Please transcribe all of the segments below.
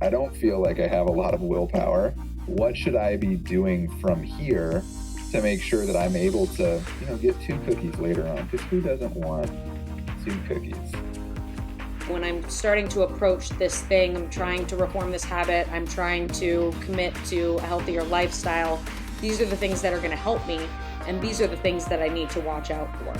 I don't feel like I have a lot of willpower. What should I be doing from here to make sure that I'm able to, get 2 cookies later on? Because who doesn't want 2 cookies? When I'm starting to approach this thing, I'm trying to reform this habit, I'm trying to commit to a healthier lifestyle, these are the things that are going to help me, and these are the things that I need to watch out for.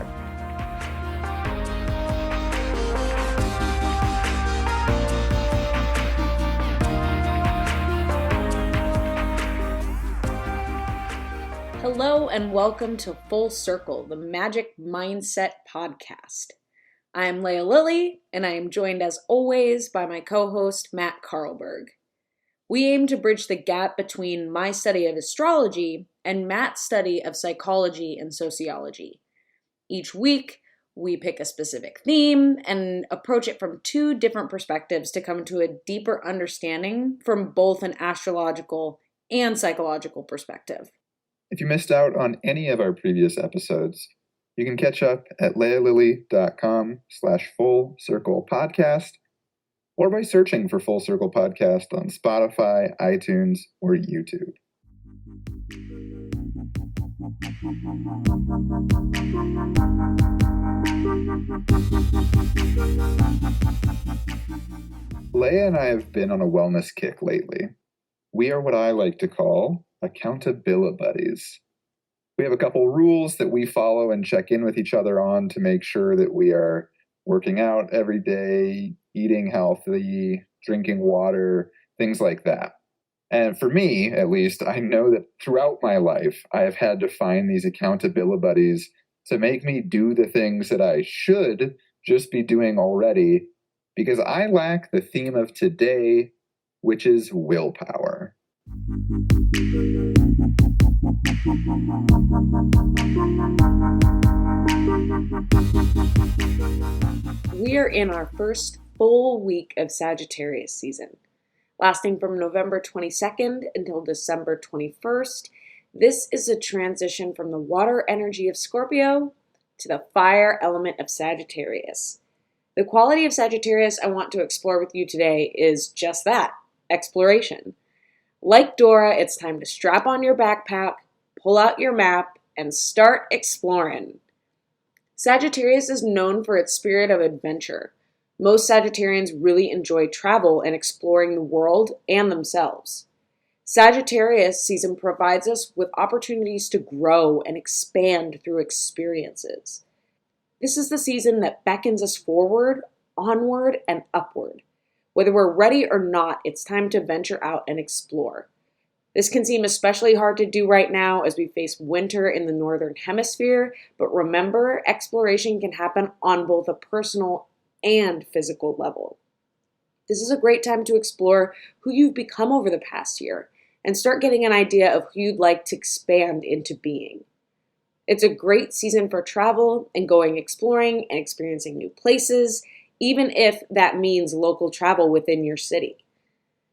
Hello and welcome to Full Circle, the Magic Mindset Podcast. I am Leah Lilly, and I am joined as always by my co-host Matt Carlberg. We aim to bridge the gap between my study of astrology and Matt's study of psychology and sociology. Each week, we pick a specific theme and approach it from 2 different perspectives to come to a deeper understanding from both an astrological and psychological perspective. If you missed out on any of our previous episodes, you can catch up at leahlilly.com/Full Circle Podcast or by searching for Full Circle Podcast on Spotify, iTunes, or YouTube. Leah and I have been on a wellness kick lately. We are what I like to call accountability buddies. We have a couple rules that we follow and check in with each other on to make sure that we are working out every day, eating healthy, drinking water, things like that. And for me, at least, I know that throughout my life, I have had to find these accountability buddies to make me do the things that I should just be doing already, because I lack the theme of today, which is willpower. We are in our first full week of Sagittarius season. Lasting from November 22nd until December 21st, this is a transition from the water energy of Scorpio to the fire element of Sagittarius. The quality of Sagittarius I want to explore with you today is just that, exploration. Like Dora, it's time to strap on your backpack, pull out your map, and start exploring. Sagittarius is known for its spirit of adventure. Most Sagittarians really enjoy travel and exploring the world and themselves. Sagittarius season provides us with opportunities to grow and expand through experiences. This is the season that beckons us forward, onward, and upward. Whether we're ready or not, it's time to venture out and explore. This can seem especially hard to do right now as we face winter in the Northern Hemisphere, but remember, exploration can happen on both a personal and physical level. This is a great time to explore who you've become over the past year and start getting an idea of who you'd like to expand into being. It's a great season for travel and going exploring and experiencing new places, even if that means local travel within your city.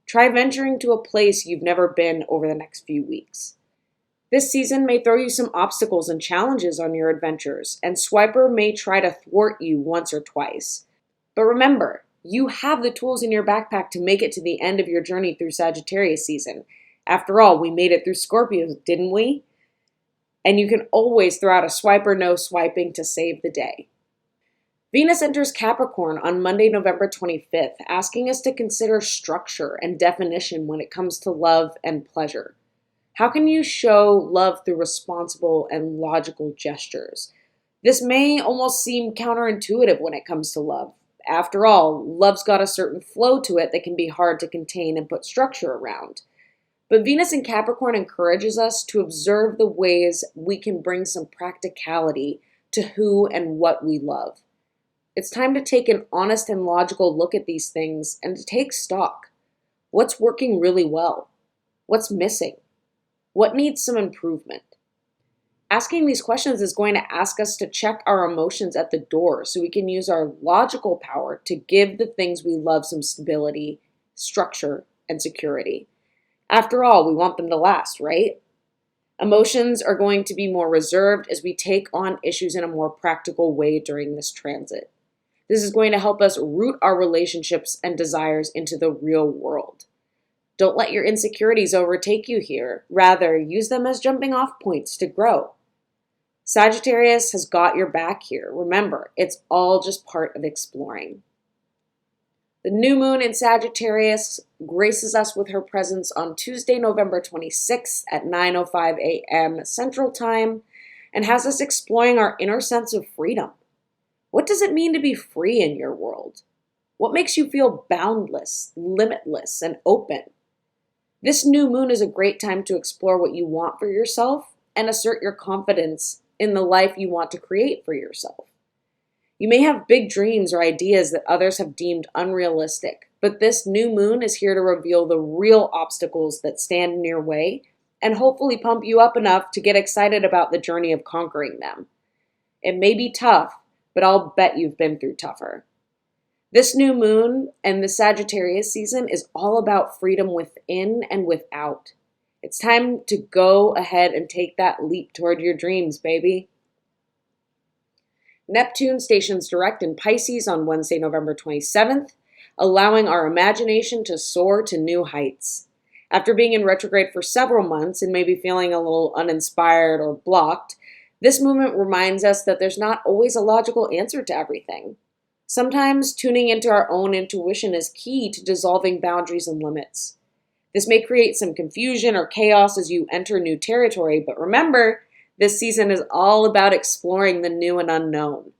Try venturing to a place you've never been over the next few weeks. This season may throw you some obstacles and challenges on your adventures, and Swiper may try to thwart you once or twice. But remember, you have the tools in your backpack to make it to the end of your journey through Sagittarius season. After all, we made it through Scorpio, didn't we? And you can always throw out a swipe or no swiping to save the day. Venus enters Capricorn on Monday, November 25th, asking us to consider structure and definition when it comes to love and pleasure. How can you show love through responsible and logical gestures? This may almost seem counterintuitive when it comes to love. After all, love's got a certain flow to it that can be hard to contain and put structure around. But Venus in Capricorn encourages us to observe the ways we can bring some practicality to who and what we love. It's time to take an honest and logical look at these things and to take stock. What's working really well? What's missing? What needs some improvement? Asking these questions is going to ask us to check our emotions at the door so we can use our logical power to give the things we love some stability, structure, and security. After all, we want them to last, right? Emotions are going to be more reserved as we take on issues in a more practical way during this transit. This is going to help us root our relationships and desires into the real world. Don't let your insecurities overtake you here. Rather, use them as jumping off points to grow. Sagittarius has got your back here. Remember, it's all just part of exploring. The new moon in Sagittarius graces us with her presence on Tuesday, November 26th at 9:05 a.m. Central Time and has us exploring our inner sense of freedom. What does it mean to be free in your world? What makes you feel boundless, limitless, and open? This new moon is a great time to explore what you want for yourself and assert your confidence in the life you want to create for yourself. You may have big dreams or ideas that others have deemed unrealistic, but this new moon is here to reveal the real obstacles that stand in your way and hopefully pump you up enough to get excited about the journey of conquering them. It may be tough, but I'll bet you've been through tougher. This new moon and the Sagittarius season is all about freedom within and without. It's time to go ahead and take that leap toward your dreams, baby. Neptune stations direct in Pisces on Wednesday, November 27th, allowing our imagination to soar to new heights. After being in retrograde for several months and maybe feeling a little uninspired or blocked, this movement reminds us that there's not always a logical answer to everything. Sometimes tuning into our own intuition is key to dissolving boundaries and limits. This may create some confusion or chaos as you enter new territory, but remember, this season is all about exploring the new and unknown.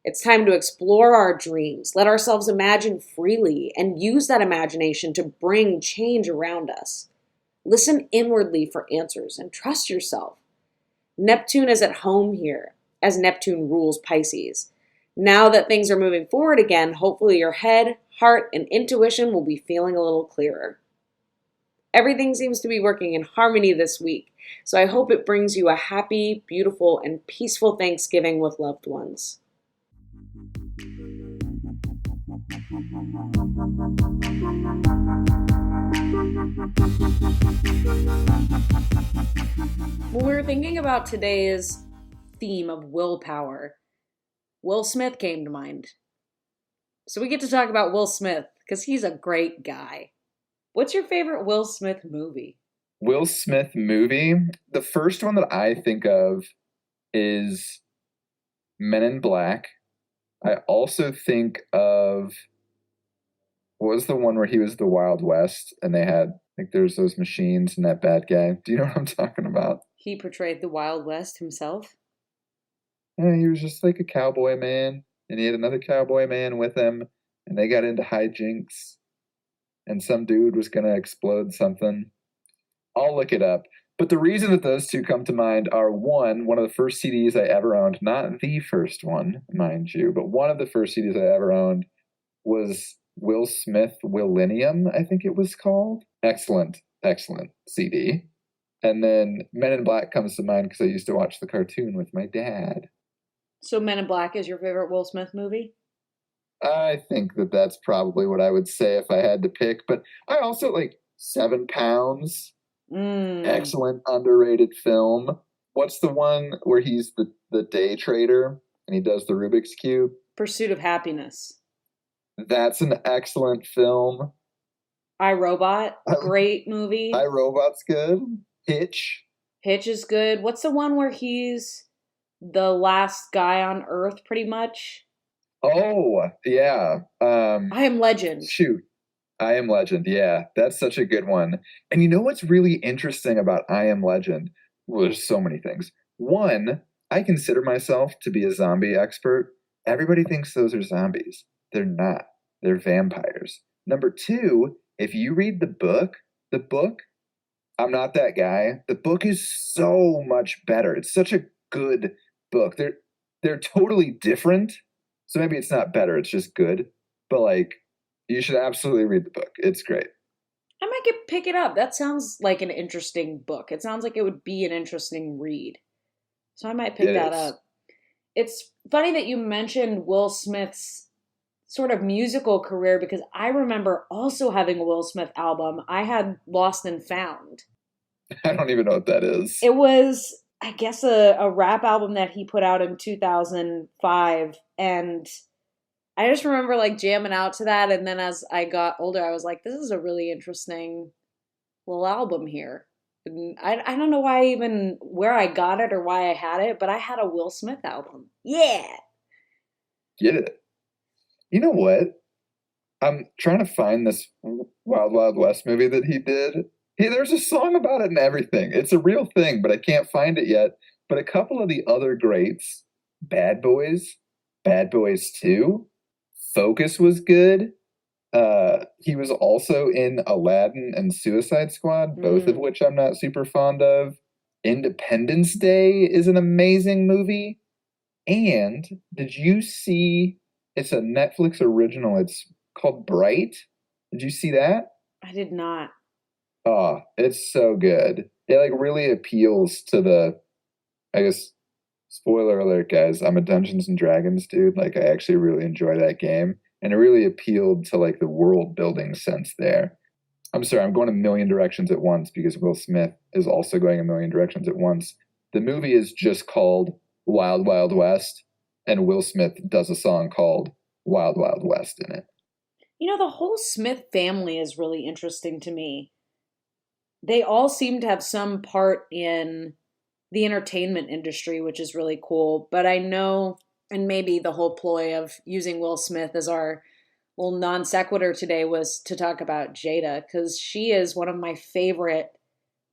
It's time to explore our dreams, let ourselves imagine freely, and use that imagination to bring change around us. Listen inwardly for answers and trust yourself. Neptune is at home here, as Neptune rules Pisces. Now that things are moving forward again, hopefully your head, heart, and intuition will be feeling a little clearer. Everything seems to be working in harmony this week, so I hope it brings you a happy, beautiful, and peaceful Thanksgiving with loved ones. When we were thinking about today's theme of willpower, Will Smith came to mind. So we get to talk about Will Smith because he's a great guy. What's your favorite Will Smith movie? Will Smith movie? The first one that I think of is Men in Black. I also think of, what was the one where he was the Wild West and they had, like, there's those machines and that bad guy. Do you know what I'm talking about? He portrayed the Wild West himself? Yeah, he was just like a cowboy man, and he had another cowboy man with him, and they got into hijinks, and some dude was going to explode something. I'll look it up. But the reason that those two come to mind are, one of the first CDs I ever owned, not the first one, mind you, but one of the first CDs I ever owned was Will Smith Willennium, I think it was called. Excellent, excellent CD. And then Men in Black comes to mind because I used to watch the cartoon with my dad. So Men in Black is your favorite Will Smith movie? I think that that's probably what I would say if I had to pick. But I also like 7 Pounds. Excellent, underrated film. What's the one where he's the day trader and he does the Rubik's Cube? Pursuit of Happiness. That's an excellent film. I, Robot, great movie. I, Robot's good. Hitch is good. What's the one where he's the last guy on Earth, pretty much? Oh, yeah. I Am Legend. Shoot. I Am Legend, yeah. That's such a good one. And you know what's really interesting about I Am Legend? Well, there's so many things. One, I consider myself to be a zombie expert. Everybody thinks those are zombies. They're not. They're vampires. Number two, if you read the book, I'm not that guy. The book is so much better. It's such a good book. They're totally different. So maybe it's not better, it's just good. But like, you should absolutely read the book. It's great. I might pick it up. That sounds like an interesting book. It sounds like it would be an interesting read. So I might pick that up. It's funny that you mentioned Will Smith's sort of musical career because I remember also having a Will Smith album. I had Lost and Found. I don't even know what that is. It was, I guess, a rap album that he put out in 2005. And I just remember like jamming out to that. And then as I got older, I was like, this is a really interesting little album here. And I don't know where I got it or why I had it, but I had a Will Smith album. Yeah. Get it? You know what? I'm trying to find this Wild Wild West movie that he did. There's a song about it and everything. It's a real thing, but I can't find it yet. But a couple of the other greats, Bad Boys, Bad Boys 2, Focus was good. He was also in Aladdin and Suicide Squad, both of which I'm not super fond of. Independence Day is an amazing movie. And did you see, it's a Netflix original. It's called Bright. Did you see that? I did not. Oh, it's so good. It like really appeals to the, I guess, spoiler alert, guys. I'm a Dungeons and Dragons dude. Like I actually really enjoy that game. And it really appealed to like the world building sense there. I'm sorry, I'm going a million directions at once because Will Smith is also going a million directions at once. The movie is just called Wild Wild West, and Will Smith does a song called Wild Wild West in it. You know, the whole Smith family is really interesting to me. They all seem to have some part in the entertainment industry, which is really cool. But I know, and maybe the whole ploy of using Will Smith as our little non sequitur today was to talk about Jada, because she is one of my favorite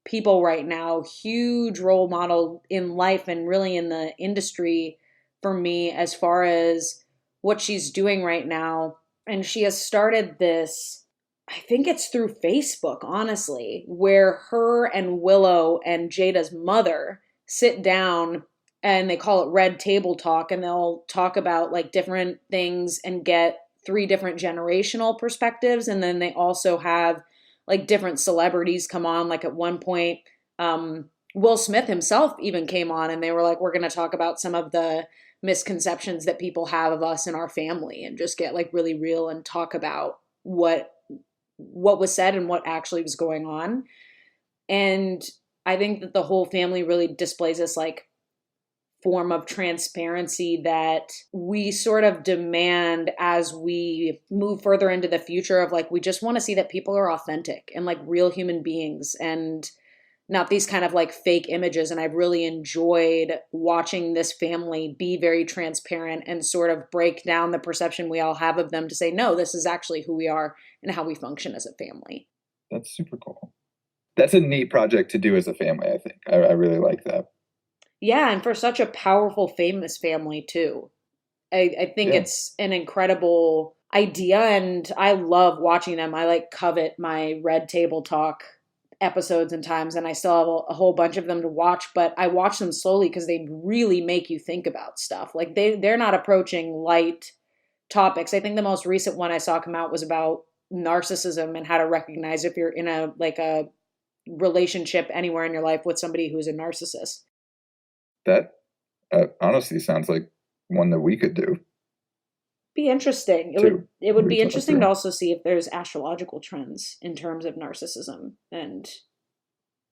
people right now, huge role model in life and really in the industry for me as far as what she's doing right now. And she has started this, I think it's through Facebook, honestly, where her and Willow and Jada's mother sit down and they call it Red Table Talk, and they'll talk about like different things and get 3 different generational perspectives. And then they also have like different celebrities come on. Like at one point, Will Smith himself even came on and they were like, we're going to talk about some of the misconceptions that people have of us and our family and just get like really real and talk about what was said and what actually was going on. And I think that the whole family really displays this like form of transparency that we sort of demand as we move further into the future of like, we just want to see that people are authentic and like real human beings and not these kind of like fake images. And I've really enjoyed watching this family be very transparent and sort of break down the perception we all have of them to say, no, this is actually who we are and how we function as a family. That's super cool. That's a neat project to do as a family, I think. I really like that. Yeah, and for such a powerful, famous family, too. I think it's an incredible idea, and I love watching them. I, like, covet my Red Table Talk episodes and times, and I still have a whole bunch of them to watch, but I watch them slowly because they really make you think about stuff. Like, they're not approaching light topics. I think the most recent one I saw come out was about narcissism and how to recognize if you're in a relationship anywhere in your life with somebody who's a narcissist. That honestly sounds like one that we could do. Be interesting. It would be interesting to also see if there's astrological trends in terms of narcissism and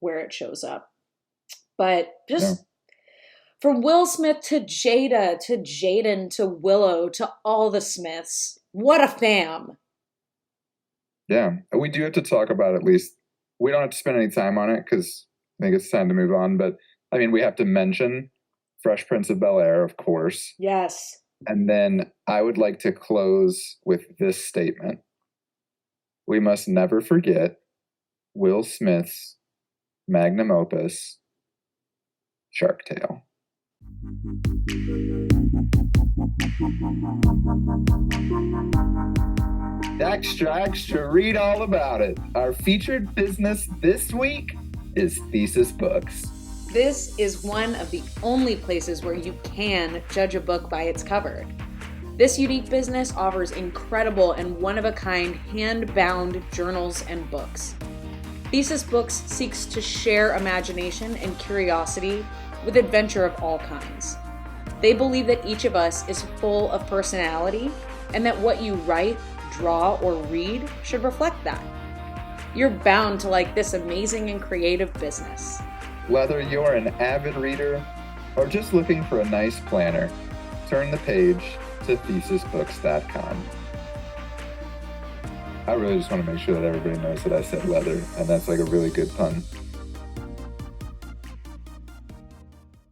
where it shows up. But just from Will Smith to Jada to Jaden to Willow to all the Smiths, what a fam. Yeah, we do have to talk about at least, we don't have to spend any time on it because I think it's time to move on, but I mean, we have to mention Fresh Prince of Bel-Air, of course. Yes. And then I would like to close with this statement. We must never forget Will Smith's magnum opus, Shark Tale. Extra, read all about it. Our featured business this week is Thesis Books. This is one of the only places where you can judge a book by its cover. This unique business offers incredible and one-of-a-kind hand-bound journals and books. Thesis Books seeks to share imagination and curiosity with adventure of all kinds. They believe that each of us is full of personality and that what you write, draw, or read should reflect that. you're bound to like this amazing and creative business. Whether you're an avid reader or just looking for a nice planner, turn the page to thesisbooks.com. I really just want to make sure that everybody knows that I said leather, and that's like a really good pun.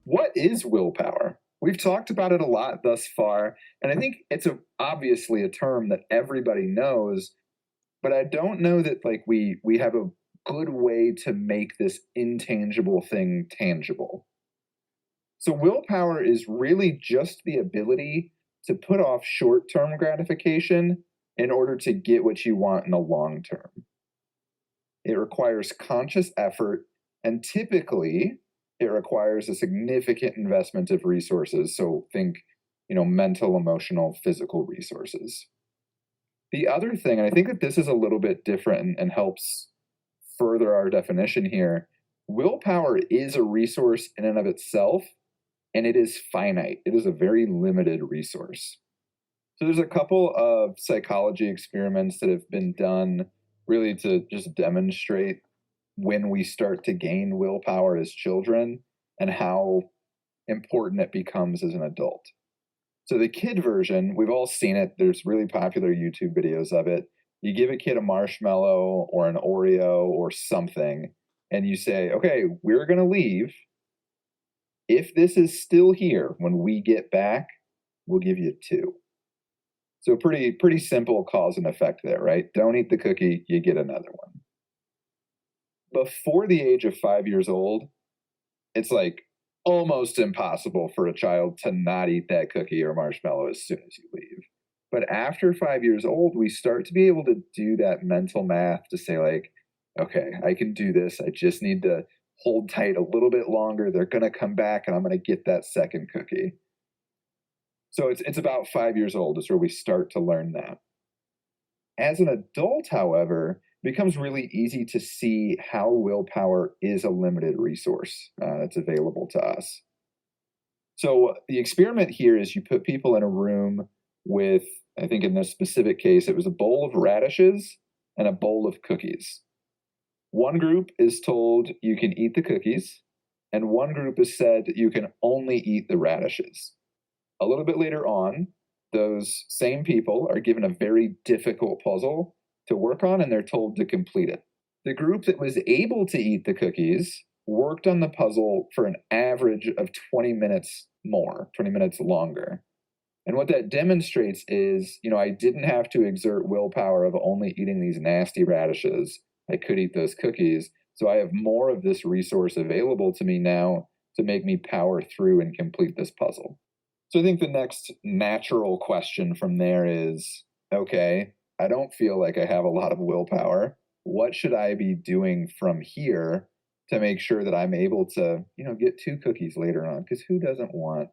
What is willpower? We've talked about it a lot thus far, and I think it's obviously a term that everybody knows, but I don't know that like we have a good way to make this intangible thing tangible. So willpower is really just the ability to put off short-term gratification in order to get what you want in the long term. It requires conscious effort, and typically it requires a significant investment of resources. So think, mental, emotional, physical resources. The other thing, and I think that this is a little bit different and helps further our definition here, willpower is a resource in and of itself, and it is finite. It is a very limited resource. So there's a couple of psychology experiments that have been done really to just demonstrate when we start to gain willpower as children and how important it becomes as an adult. So the kid version, we've all seen it. There's really popular YouTube videos of it. You give a kid a marshmallow or an Oreo or something, and you say, okay, we're going to leave. If this is still here when we get back, we'll give you 2. So pretty simple cause and effect there, right? Don't eat the cookie, you get another one. Before the age of 5 years old, it's like almost impossible for a child to not eat that cookie or marshmallow as soon as you leave. But after 5 years old, we start to be able to do that mental math to say like, okay, I can do this. I just need to hold tight a little bit longer. They're going to come back and I'm going to get that second cookie. So it's about 5 years old is where we start to learn that. As an adult, however, it becomes really easy to see how willpower is a limited resource that's available to us. So the experiment here is you put people in a room with, I think in this specific case, it was a bowl of radishes and a bowl of cookies. One group is told you can eat the cookies, and one group is said you can only eat the radishes. A little bit later on, those same people are given a very difficult puzzle to work on, and they're told to complete it. The group that was able to eat the cookies worked on the puzzle for an average of 20 minutes longer. And what that demonstrates is, I didn't have to exert willpower of only eating these nasty radishes. I could eat those cookies. So I have more of this resource available to me now to make me power through and complete this puzzle. So I think the next natural question from there is, okay, I don't feel like I have a lot of willpower. What should I be doing from here to make sure that I'm able to, get 2 cookies later on? Because who doesn't want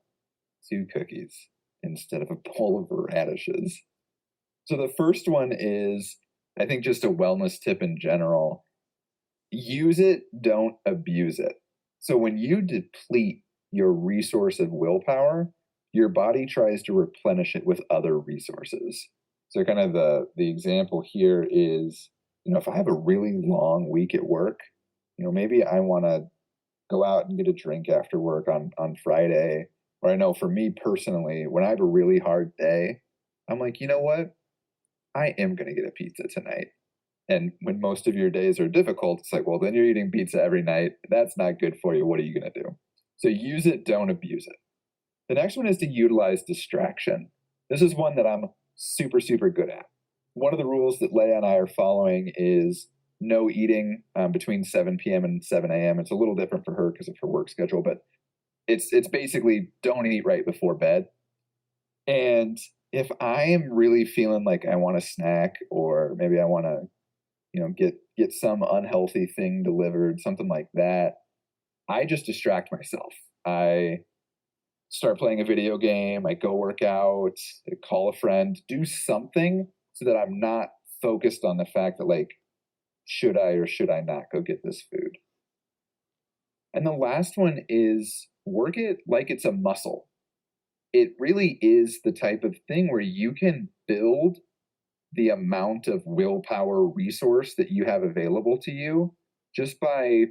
2 cookies instead of a bowl of radishes? So the first one is, I think, just a wellness tip in general. Use it, don't abuse it. So when you deplete your resource of willpower, your body tries to replenish it with other resources. So kind of the example here is, if I have a really long week at work, maybe I want to go out and get a drink after work on Friday. Or I know for me personally, when I have a really hard day, I'm like, you know what? I am going to get a pizza tonight. And when most of your days are difficult, it's like, well, then you're eating pizza every night. That's not good for you. What are you going to do? So use it, don't abuse it. The next one is to utilize distraction. This is one that I'm super, super good at. One of the rules that Leia and I are following is no eating between 7 p.m. and 7 a.m. It's a little different for her because of her work schedule, but it's basically don't eat right before bed. And if I am really feeling like I want a snack, or maybe I want to, get some unhealthy thing delivered, something like that, I just distract myself. I start playing a video game, I go work out, I call a friend, do something so that I'm not focused on the fact that like, should I or should I not go get this food? And the last one is work it like it's a muscle. It really is the type of thing where you can build the amount of willpower resource that you have available to you just by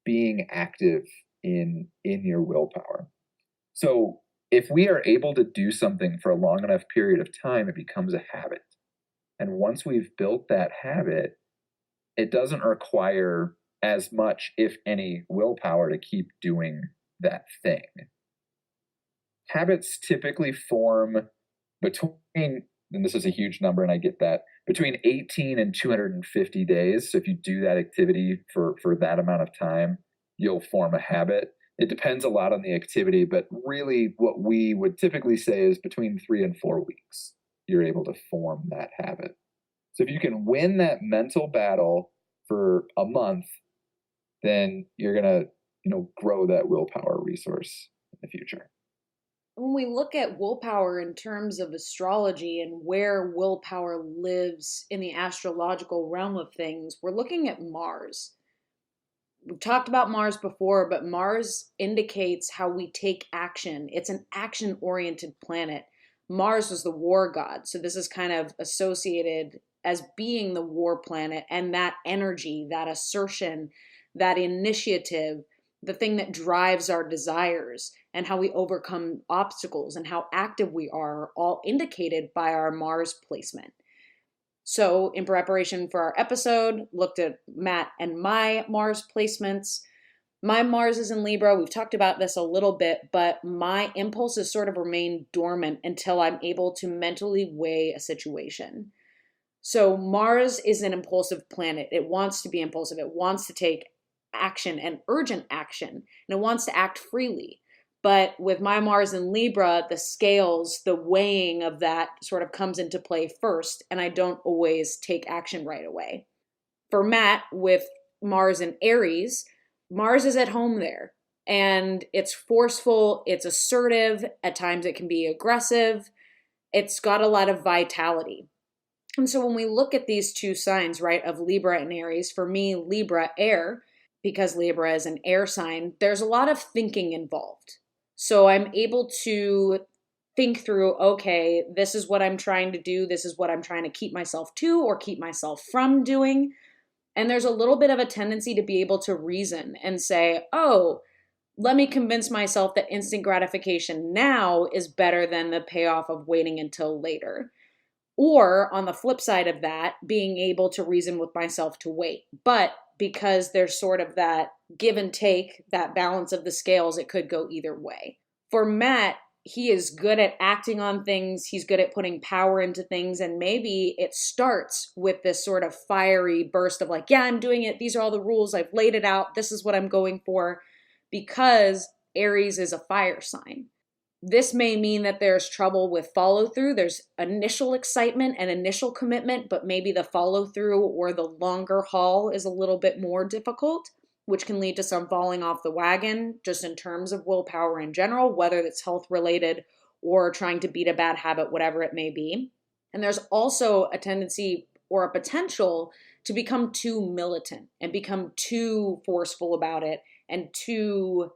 being active in your willpower. So if we are able to do something for a long enough period of time, it becomes a habit. And once we've built that habit, it doesn't require as much, if any, willpower to keep doing that thing. Habits typically form between, and this is a huge number and I get that, between 18 and 250 days. So if you do that activity for that amount of time, you'll form a habit. It depends a lot on the activity, but really what we would typically say is between 3 and 4 weeks, you're able to form that habit. So if you can win that mental battle for a month, then you're going to, grow that willpower resource in the future. When we look at willpower in terms of astrology and where willpower lives in the astrological realm of things, we're looking at Mars. We've talked about Mars before, but Mars indicates how we take action. It's an action-oriented planet. Mars was the war god, so this is kind of associated as being the war planet, and that energy, that assertion, that initiative, the thing that drives our desires and how we overcome obstacles and how active we are all indicated by our Mars placement. So in preparation for our episode, looked at Matt and my Mars placements. My Mars is in Libra. We've talked about this a little bit, but my impulses sort of remain dormant until I'm able to mentally weigh a situation. So Mars is an impulsive planet. It wants to be impulsive. It wants to take action and urgent action, and it wants to act freely. But with my Mars in Libra, the scales, the weighing of that sort of comes into play first, and I don't always take action right away. For Matt, with Mars in Aries, Mars is at home there, and it's forceful, it's assertive, at times it can be aggressive, it's got a lot of vitality. And so when we look at these two signs, right, of Libra and Aries, for me, Libra, air, because Libra is an air sign, there's a lot of thinking involved. So I'm able to think through, okay, this is what I'm trying to do. This is what I'm trying to keep myself to or keep myself from doing. And there's a little bit of a tendency to be able to reason and say, oh, let me convince myself that instant gratification now is better than the payoff of waiting until later. Or on the flip side of that, being able to reason with myself to wait. But because there's sort of that give and take, that balance of the scales, it could go either way. For Matt, he is good at acting on things. He's good at putting power into things. And maybe it starts with this sort of fiery burst of like, yeah, I'm doing it. These are all the rules. I've laid it out. This is what I'm going for, because Aries is a fire sign. This may mean that there's trouble with follow through. There's initial excitement and initial commitment, but maybe the follow through or the longer haul is a little bit more difficult, which can lead to some falling off the wagon just in terms of willpower in general, whether it's health related or trying to beat a bad habit, whatever it may be. And there's also a tendency or a potential to become too militant and become too forceful about it and too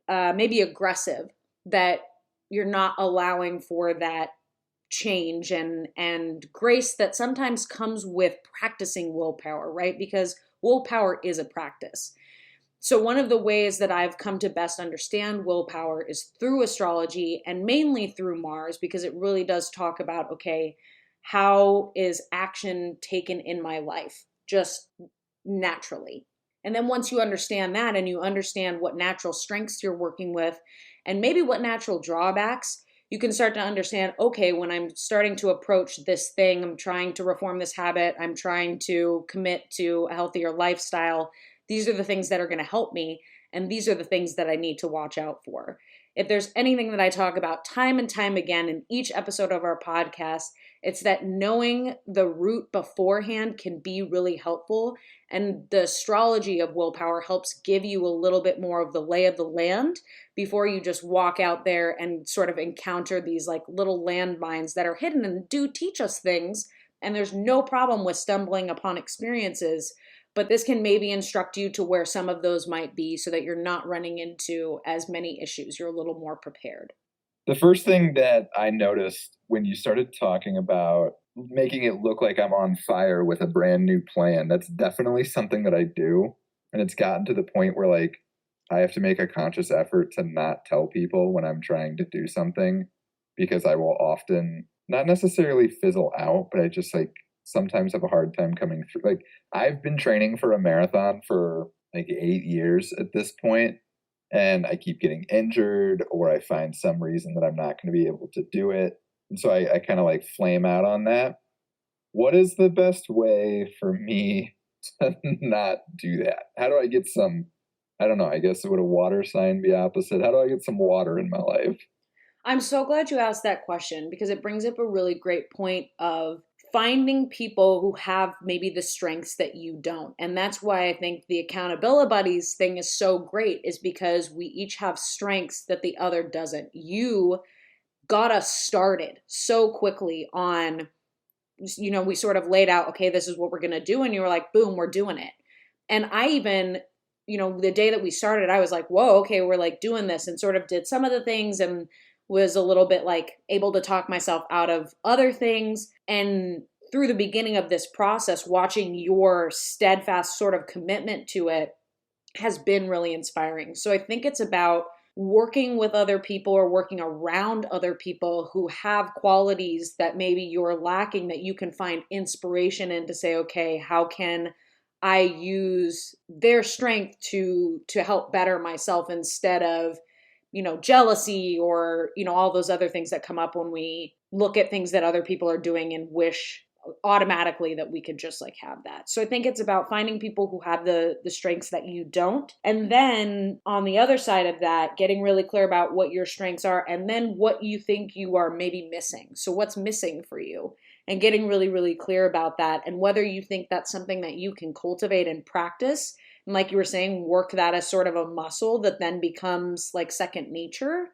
maybe aggressive, that you're not allowing for that change and grace that sometimes comes with practicing willpower, right? Because willpower is a practice. So one of the ways that I've come to best understand willpower is through astrology, and mainly through Mars, because it really does talk about, okay, how is action taken in my life just naturally? And then once you understand that and you understand what natural strengths you're working with and maybe what natural drawbacks, you can start to understand, okay, when I'm starting to approach this thing, I'm trying to reform this habit, I'm trying to commit to a healthier lifestyle, these are the things that are going to help me, and these are the things that I need to watch out for. If there's anything that I talk about time and time again in each episode of our podcast, it's that knowing the route beforehand can be really helpful. And the astrology of willpower helps give you a little bit more of the lay of the land before you just walk out there and sort of encounter these like little landmines that are hidden and do teach us things. And there's no problem with stumbling upon experiences, but this can maybe instruct you to where some of those might be so that you're not running into as many issues. You're a little more prepared. The first thing that I noticed when you started talking about making it look like I'm on fire with a brand new plan. That's definitely something that I do. And it's gotten to the point where like I have to make a conscious effort to not tell people when I'm trying to do something because I will often not necessarily fizzle out, but I just like sometimes have a hard time coming through. Like I've been training for a marathon for like 8 years at this point, and I keep getting injured or I find some reason that I'm not going to be able to do it. And so I kind of like flame out on that. What is the best way for me to not do that? How do I get some, I don't know, I guess would a water sign be opposite? How do I get some water in my life? I'm so glad you asked that question because it brings up a really great point of finding people who have maybe the strengths that you don't. And that's why I think the accountability buddies thing is so great, is because we each have strengths that the other doesn't. You got us started so quickly on, we sort of laid out, okay, this is what we're going to do. And you were like, boom, we're doing it. And I even, the day that we started, I was like, whoa, okay, we're like doing this, and sort of did some of the things and was a little bit like able to talk myself out of other things. And through the beginning of this process, watching your steadfast sort of commitment to it has been really inspiring. So I think it's about working with other people or working around other people who have qualities that maybe you're lacking, that you can find inspiration in to say, okay, how can I use their strength to help better myself, instead of jealousy or all those other things that come up when we look at things that other people are doing and wish automatically that we could just like have that. So I think it's about finding people who have the strengths that you don't, and then on the other side of that, getting really clear about what your strengths are and then what you think you are maybe missing. So what's missing for you, and getting really really clear about that, and whether you think that's something that you can cultivate and practice, and like you were saying, work that as sort of a muscle that then becomes like second nature,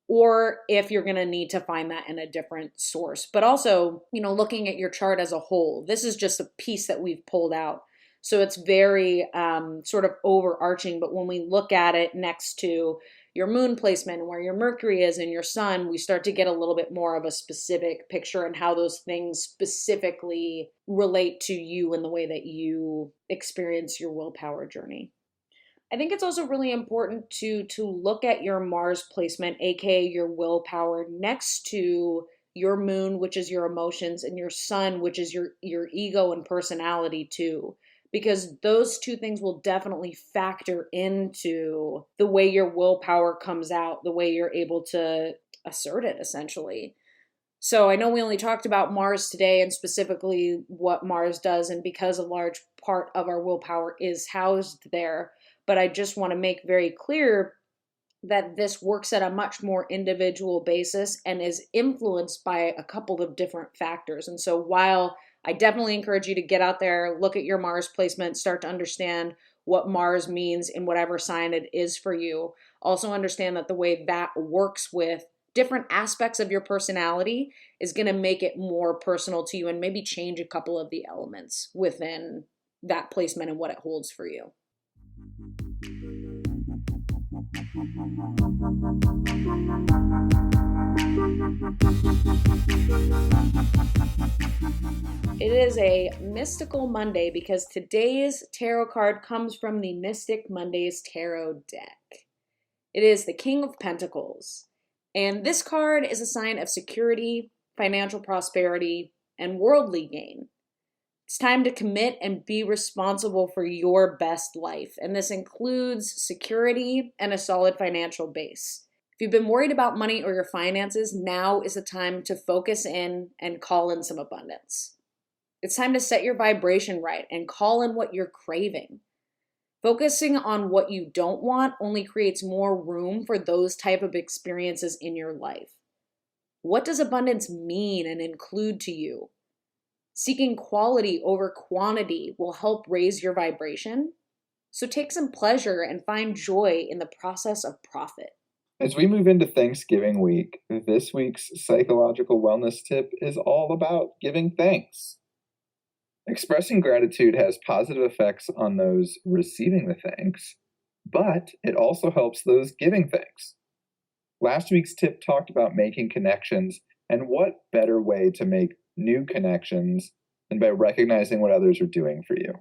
or if you're going to need to find that in a different source. But also, looking at your chart as a whole, this is just a piece that we've pulled out. So it's very sort of overarching. But when we look at it next to your moon placement and where your Mercury is and your sun, we start to get a little bit more of a specific picture and how those things specifically relate to you and the way that you experience your willpower journey. I think it's also really important to look at your Mars placement, aka your willpower, next to your moon, which is your emotions, and your sun, which is your ego and personality too. Because those two things will definitely factor into the way your willpower comes out, the way you're able to assert it essentially. So I know we only talked about Mars today and specifically what Mars does, and because a large part of our willpower is housed there. But I just want to make very clear that this works at a much more individual basis and is influenced by a couple of different factors. And so while I definitely encourage you to get out there, look at your Mars placement, start to understand what Mars means in whatever sign it is for you, also understand that the way that works with different aspects of your personality is going to make it more personal to you and maybe change a couple of the elements within that placement and what it holds for you. It is a mystical Monday because today's tarot card comes from the Mystic Mondays Tarot deck. It is the King of Pentacles. And this card is a sign of security, financial prosperity, and worldly gain. It's time to commit and be responsible for your best life. And this includes security and a solid financial base. If you've been worried about money or your finances, now is the time to focus in and call in some abundance. It's time to set your vibration right and call in what you're craving. Focusing on what you don't want only creates more room for those type of experiences in your life. What does abundance mean and include to you? Seeking quality over quantity will help raise your vibration. So take some pleasure and find joy in the process of profit. As we move into Thanksgiving week, this week's psychological wellness tip is all about giving thanks. Expressing gratitude has positive effects on those receiving the thanks, but it also helps those giving thanks. Last week's tip talked about making connections, and what better way to make new connections than by recognizing what others are doing for you.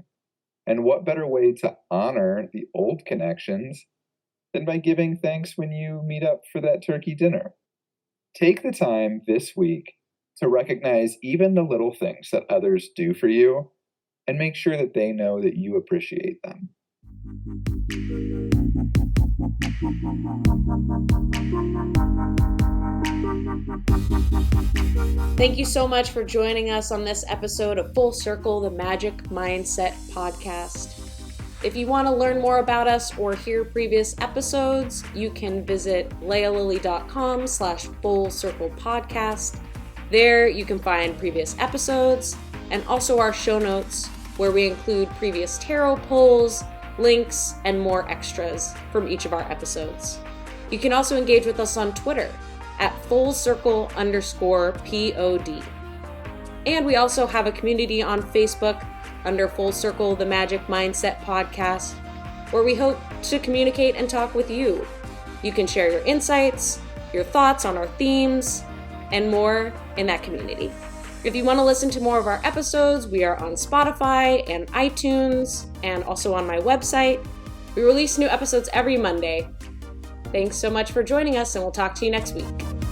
And what better way to honor the old connections than by giving thanks when you meet up for that turkey dinner? Take the time this week to recognize even the little things that others do for you and make sure that they know that you appreciate them. Thank you so much for joining us on this episode of Full Circle, the Magic Mindset Podcast. If you want to learn more about us or hear previous episodes, you can visit lealily.com/fullcirclepodcast. There you can find previous episodes and also our show notes where we include previous tarot pulls, links, and more extras from each of our episodes. You can also engage with us on Twitter at @fullcircle_pod. And we also have a community on Facebook under Full Circle, the Magic Mindset Podcast, where we hope to communicate and talk with you. You can share your insights, your thoughts on our themes, and more in that community. If you want to listen to more of our episodes, we are on Spotify and iTunes, and also on my website. We release new episodes every Monday. Thanks so much for joining us, and we'll talk to you next week.